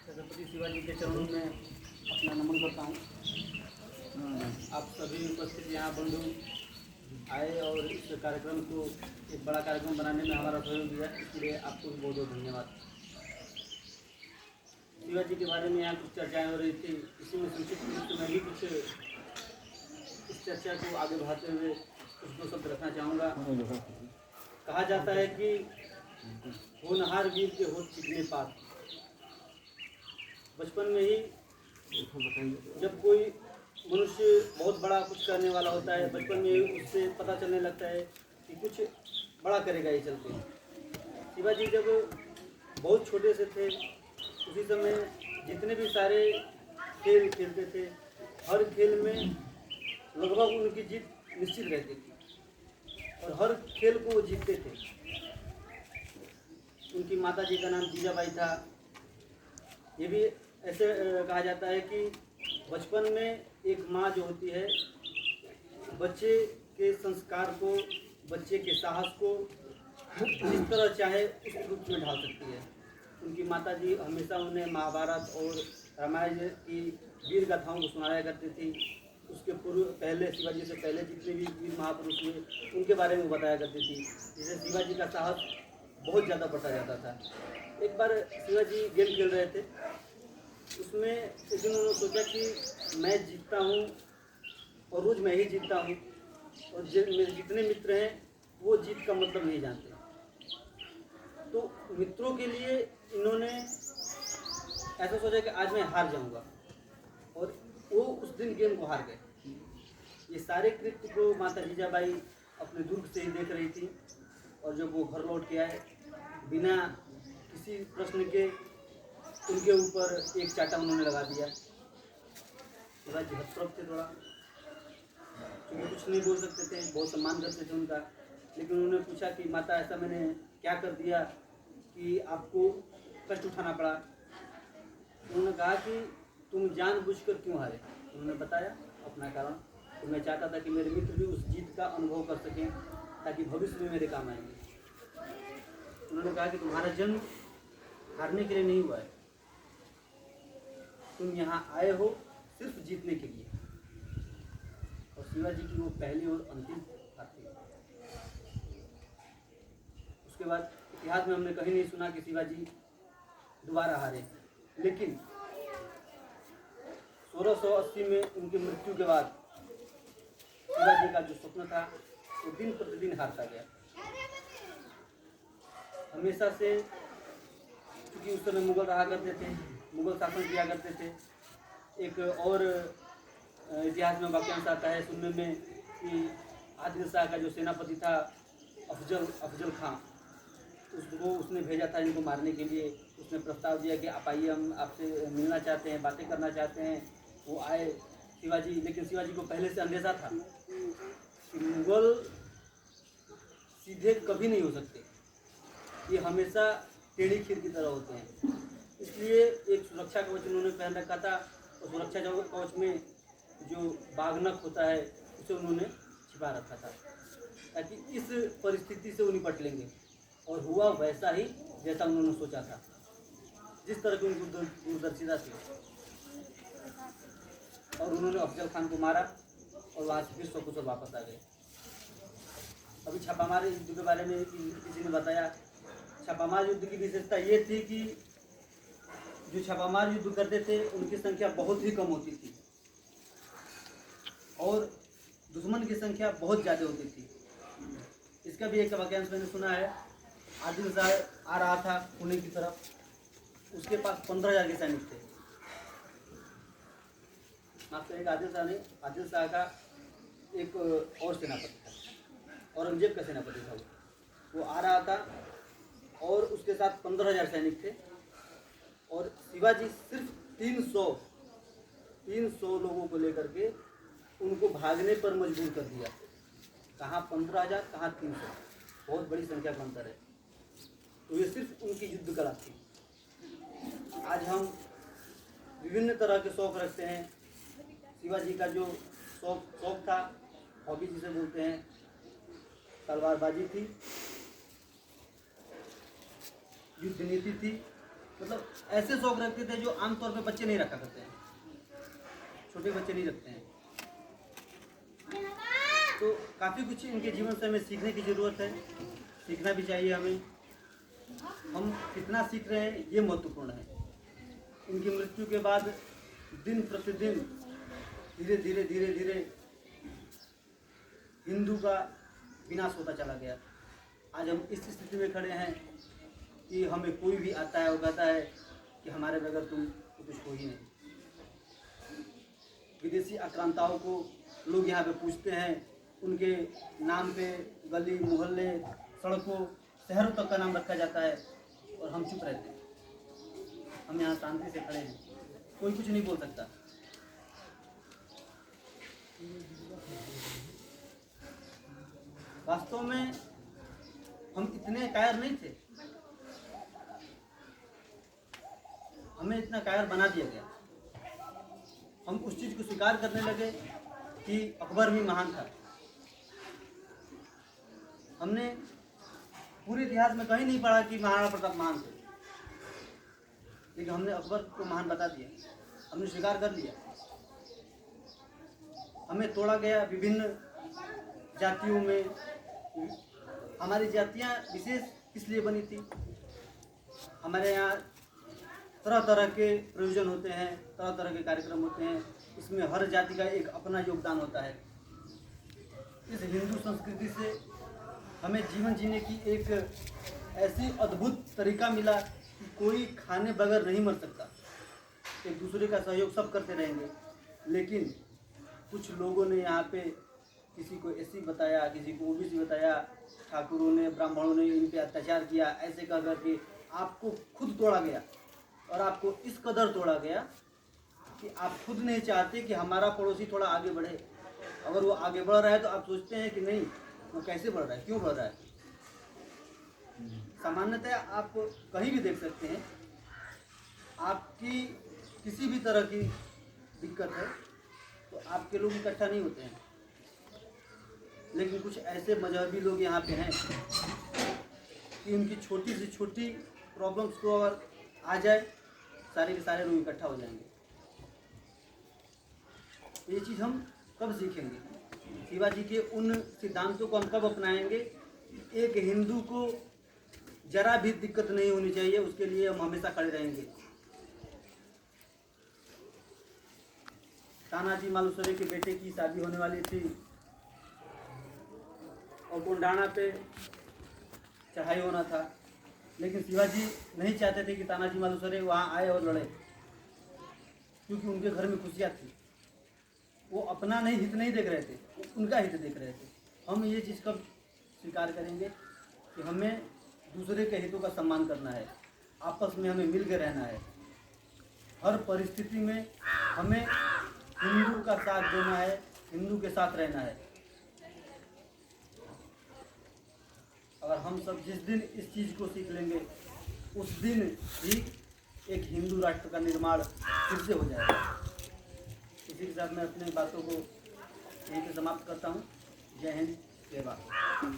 छत्रपति शिवाजी के चरणों में अपना नमन करता हूँ। आप सभी उपस्थित यहाँ बंधु आए और इस कार्यक्रम को एक बड़ा कार्यक्रम बनाने में हमारा सहयोग दिया, इसलिए आपको भी बहुत बहुत धन्यवाद। शिवाजी के बारे में यहाँ कुछ चर्चाएं हो रही थी, इसी में संक्षिप्त रूप से मैं भी कुछ इस चर्चा को आगे बढ़ाते हुए कुछ दो शब्द रखना चाहूँगा। कहा जाता है कि होनहार वीर के होठ चिकने पात। बचपन में ही जब कोई मनुष्य बहुत बड़ा कुछ करने वाला होता है, बचपन में ही उससे पता चलने लगता है कि कुछ बड़ा करेगा ये चल के। शिवाजी जब बहुत छोटे से थे, उसी समय जितने भी सारे खेल खेलते थे, हर खेल में लगभग उनकी जीत निश्चित रहती थी और हर खेल को वो जीतते थे। उनकी माता जी का नाम जीजाबाई था। ये भी ऐसे कहा जाता है कि बचपन में एक माँ जो होती है, बच्चे के संस्कार को, बच्चे के साहस को जिस तरह चाहे उस रूप में ढाल सकती है। उनकी माता जी हमेशा उन्हें महाभारत और रामायण की वीर गाथाओं को सुनाया करती थी। उसके पूर्व पहले, शिवाजी से पहले जितने भी वीर महापुरुष हुए उनके बारे में बताया करती थी, जिससे शिवाजी का साहस बहुत ज़्यादा बढ़ता जाता था। एक बार शिवाजी गेम खेल रहे थे, उसमें एक दिन उन्होंने सोचा कि मैं जीतता हूँ और रोज़ मैं ही जीतता हूँ और मेरे जितने मित्र हैं वो जीत का मतलब नहीं जानते। तो मित्रों के लिए इन्होंने ऐसा सोचा कि आज मैं हार जाऊंगा, और वो उस दिन गेम को हार गए। ये सारे कृत्य को माता जीजाबाई अपने दुर्ग से ही देख रही थी, और जब वो घर लौट के आए, बिना किसी प्रश्न के उनके ऊपर एक चाटा उन्होंने लगा दिया। शिवाजी हतप्रभ थे थोड़ा, क्योंकि कुछ नहीं बोल सकते थे, बहुत सम्मान करते थे उनका। लेकिन उन्होंने पूछा कि माता ऐसा मैंने क्या कर दिया कि आपको कष्ट उठाना पड़ा। उन्होंने कहा कि तुम जानबूझकर क्यों हारे। उन्होंने बताया अपना कारण, तो मैं चाहता था कि मेरे मित्र भी उस जीत का अनुभव कर सकें ताकि भविष्य में मेरे काम आएंगे। उन्होंने कहा कि तुम्हारा जन्म हारने के लिए नहीं हुआ है, तुम यहाँ आए हो सिर्फ जीतने के लिए। और शिवाजी की वो पहली और अंतिम हार थी। उसके बाद इतिहास में हमने कहीं नहीं सुना कि शिवाजी दोबारा हारे। लेकिन 1680 में उनकी मृत्यु के बाद शिवाजी का जो स्वप्न था वो दिन प्रतिदिन हारता गया। हमेशा से, क्योंकि उस समय मुगल रहा करते थे, मुगल शासन किया करते थे। एक और इतिहास में वाक्यांश आता है सुनने में कि आदिल शाह का जो सेनापति था अफजल खां, उसको उसने भेजा था इनको मारने के लिए। उसने प्रस्ताव दिया कि आप आइए, हम आपसे मिलना चाहते हैं, बातें करना चाहते हैं। वो आए शिवाजी, लेकिन शिवाजी को पहले से अंदेशा था कि मुगल सीधे कभी नहीं हो सकते, ये हमेशा टेढ़ी खीर की तरह होते हैं। इसलिए एक सुरक्षा कवच उन्होंने पहन रखा था, और सुरक्षा कवच में जो बागनक होता है उसे उन्होंने छिपा रखा था, ताकि इस परिस्थिति से वो निपट लेंगे। और हुआ वैसा ही जैसा उन्होंने सोचा था, जिस तरह की उनकी दूरदर्शिता थी। और उन्होंने अफजल खान को मारा और वहाँ से फिर सकुशल वापस आ गए। अभी छापामार युद्ध के बारे में किसी ने बताया। छापामार युद्ध की विशेषता ये थी कि जो छापामार युद्ध करते थे उनकी संख्या बहुत ही कम होती थी और दुश्मन की संख्या बहुत ज़्यादा होती थी। इसका भी एक वाक्यांश मैंने सुना है। आदिल शाह आ रहा था पुणे की तरफ, उसके पास 15,000 के सैनिक थे। माफ करेगा, आदिल शाह का एक और सेनापति था, औरंगजेब का सेनापति था। वो आ रहा था और उसके साथ 15,000 सैनिक थे, और शिवाजी सिर्फ 300 लोगों को लेकर के उनको भागने पर मजबूर कर दिया। कहाँ 15,000, कहाँ 300, बहुत बड़ी संख्या का अंतर है। तो ये सिर्फ उनकी युद्ध कला थी। आज हम विभिन्न तरह के शौक रखते हैं। शिवाजी का जो शौक था, हॉबी जिसे बोलते हैं, तलवारबाजी थी, युद्ध नीति थी, मतलब ऐसे शौक रखते थे जो आमतौर पे बच्चे नहीं रखा करते हैं, छोटे बच्चे नहीं रखते हैं। तो काफ़ी कुछ इनके जीवन से हमें सीखने की ज़रूरत है, सीखना भी चाहिए हमें। हम कितना सीख रहे हैं ये महत्वपूर्ण है। इनकी मृत्यु के बाद दिन प्रतिदिन धीरे धीरे धीरे धीरे हिंदू का विनाश होता चला गया। आज हम इस स्थिति में खड़े हैं कि हमें कोई भी आता है और कहता है कि हमारे बगैर तुम तो कुछ हो ही नहीं। विदेशी आक्रांताओं को लोग यहाँ पे पूछते हैं, उनके नाम पे गली मोहल्ले सड़कों शहरों तक का नाम रखा जाता है और हम चुप रहते हैं। हम यहाँ शांति से खड़े हैं, कोई कुछ नहीं बोल सकता। वास्तव में हम इतने कायर नहीं थे, हमें इतना कायर बना दिया गया। हम उस चीज़ को स्वीकार करने लगे कि अकबर भी महान था। हमने पूरे इतिहास में कहीं नहीं पढ़ा कि महाराणा प्रताप महान थे, लेकिन हमने अकबर को महान बता दिया, हमने स्वीकार कर लिया। हमें तोड़ा गया विभिन्न जातियों में। हमारी जातियाँ विशेष इसलिए बनी थी, हमारे यहाँ तरह तरह के प्रयोजन होते हैं, तरह तरह के कार्यक्रम होते हैं, इसमें हर जाति का एक अपना योगदान होता है। इस हिंदू संस्कृति से हमें जीवन जीने की एक ऐसी अद्भुत तरीका मिला कि कोई खाने बगैर नहीं मर सकता। एक दूसरे का सहयोग सब करते रहेंगे, लेकिन कुछ लोगों ने यहाँ पे किसी को एससी बताया, किसी को ओबीसी बताया, ठाकुरों ने ब्राह्मणों ने इन पे अत्याचार किया, ऐसे कह करके आपको खुद तोड़ा गया। और आपको इस कदर तोड़ा गया कि आप खुद नहीं चाहते कि हमारा पड़ोसी थोड़ा आगे बढ़े। अगर वो आगे बढ़ रहा है तो आप सोचते हैं कि नहीं, वो कैसे बढ़ रहा है, क्यों बढ़ रहा है। सामान्यतः आप कहीं भी देख सकते हैं, आपकी किसी भी तरह की दिक्कत है तो आपके लोग इकट्ठा नहीं होते हैं। लेकिन कुछ ऐसे मजहबी लोग यहाँ पे हैं कि उनकी छोटी से छोटी प्रॉब्लम्स को अगर आ जाए, सारे के सारे लोग इकट्ठा हो जाएंगे। ये चीज़ हम कब सीखेंगे? शिवाजी के उन सिद्धांतों को हम कब अपनाएंगे? एक हिंदू को जरा भी दिक्कत नहीं होनी चाहिए, उसके लिए हम हमेशा खड़े रहेंगे। तानाजी मालुसरे के बेटे की शादी होने वाली थी और कोंडाना पे चढ़ाई होना था, लेकिन शिवाजी नहीं चाहते थे कि तानाजी मालुसरे वहाँ आए और लड़े, क्योंकि उनके घर में खुशियाँ थी। वो अपना नहीं हित नहीं देख रहे थे, उनका हित देख रहे थे। हम ये चीज़ कब स्वीकार करेंगे कि हमें दूसरे के हितों का सम्मान करना है, आपस में हमें मिल के रहना है। हर परिस्थिति में हमें हिंदू का साथ देना है, हिंदू के साथ रहना है। अगर हम सब जिस दिन इस चीज़ को सीख लेंगे, उस दिन ही एक हिंदू राष्ट्र का निर्माण फिर से हो जाएगा। इसी के साथ मैं अपनी बातों को यहीं पे समाप्त करता हूँ। जय हिंद, जय भारत।